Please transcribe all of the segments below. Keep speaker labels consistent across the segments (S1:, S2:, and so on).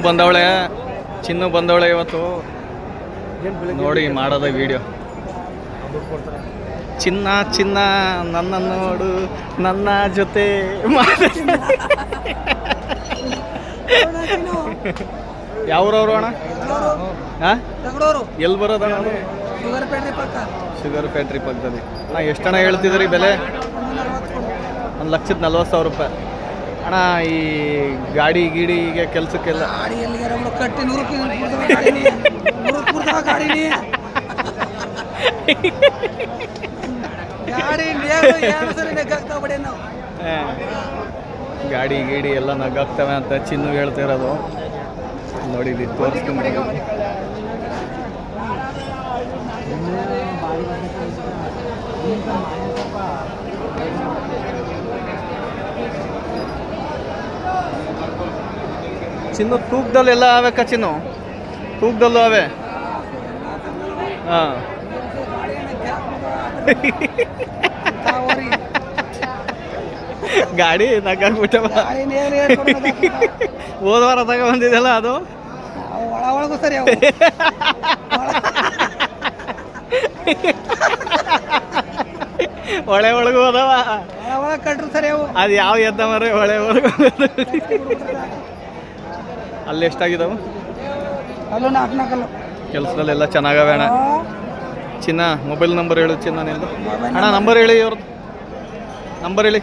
S1: ಬಂದವಳೆ ಚಿನ್ನು ಬಂದವಳೆ ಇವತ್ತು ನೋಡಿ ಮಾಡೋದ ವಿಡಿಯೋ. ಚಿನ್ನ ಚಿನ್ನ ನನ್ನ ನೋಡು ನನ್ನ ಜೊತೆ ಯಾವ್ರವ್ರು ಅಣ್ಣ? ಹಾಂ, ಎಲ್ಲಿ ಬರೋದಣ್ಣ? ಶುಗರ್ ಫ್ಯಾಕ್ಟ್ರಿ ಪಕ್ಕದಲ್ಲಿ. ಅಣ್ಣ ಎಷ್ಟಣ್ಣ ಹೇಳ್ತಿದ್ರಿ ಬೆಲೆ? 1,40,000 ರೂಪಾಯಿ. ಅಣ್ಣ ಈ ಗಾಡಿ ಗೀಡಿಗೆ ಕೆಲಸಕ್ಕೆಲ್ಲ
S2: ಕಟ್ಟಿ
S1: ಗಾಡಿ ಗೀಡಿ ಎಲ್ಲ ನಗ್ಗಾಗ್ತವೆ ಅಂತ ಚಿನ್ನು ಹೇಳ್ತಿರೋದು ನೋಡಿದ್ವಿ, ತೋರಿಸ್ತೀನಿ. ಚಿನ್ನು ತೂಕದಲ್ಲೆಲ್ಲ ಆವೆ ಚಿನ್ನು, ತೂಕದಲ್ಲೂ ಅವೆ. ಹಾಂ, ಗಾಡಿ ನಗ್ಗಾಗ್ಬಿಟ್ಟವ. ಹೋದ ವಾರ ತಗ ಬಂದಿದ್ದಲ್ಲ ಅದು
S2: ಒಳಗೂ ಸರಿ
S1: ಹೊಳೆ ಒಳಗೂ ಹೋದವ.
S2: ಕಟ್ರು ಸರಿ
S1: ಅದು ಯಾವ ಎದ್ದ ಮರ ಹೊಳೆ ಒಳಗೂ. ಅಲ್ಲಿ ಎಷ್ಟಾಗಿದ್ದಾವೆ?
S2: ಅಲ್ಲೂ 4
S1: ಕೆಲಸದಲ್ಲೆಲ್ಲ ಚೆನ್ನಾಗವೆ ಅಣ್ಣ. ಚಿನ್ನ ಮೊಬೈಲ್ ನಂಬರ್ ಹೇಳು ಚಿನ್ನ ನಿಂದು. ಅಣ್ಣ ನಂಬರ್ ಹೇಳಿ, ಅವ್ರದ್ದು ನಂಬರ್ ಹೇಳಿ.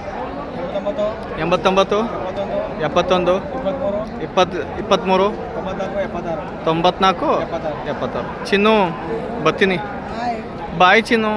S1: 89 71 23 94 76. ಚಿನ್ನು ಬರ್ತೀನಿ, ಬಾಯ್ ಚಿನ್ನು.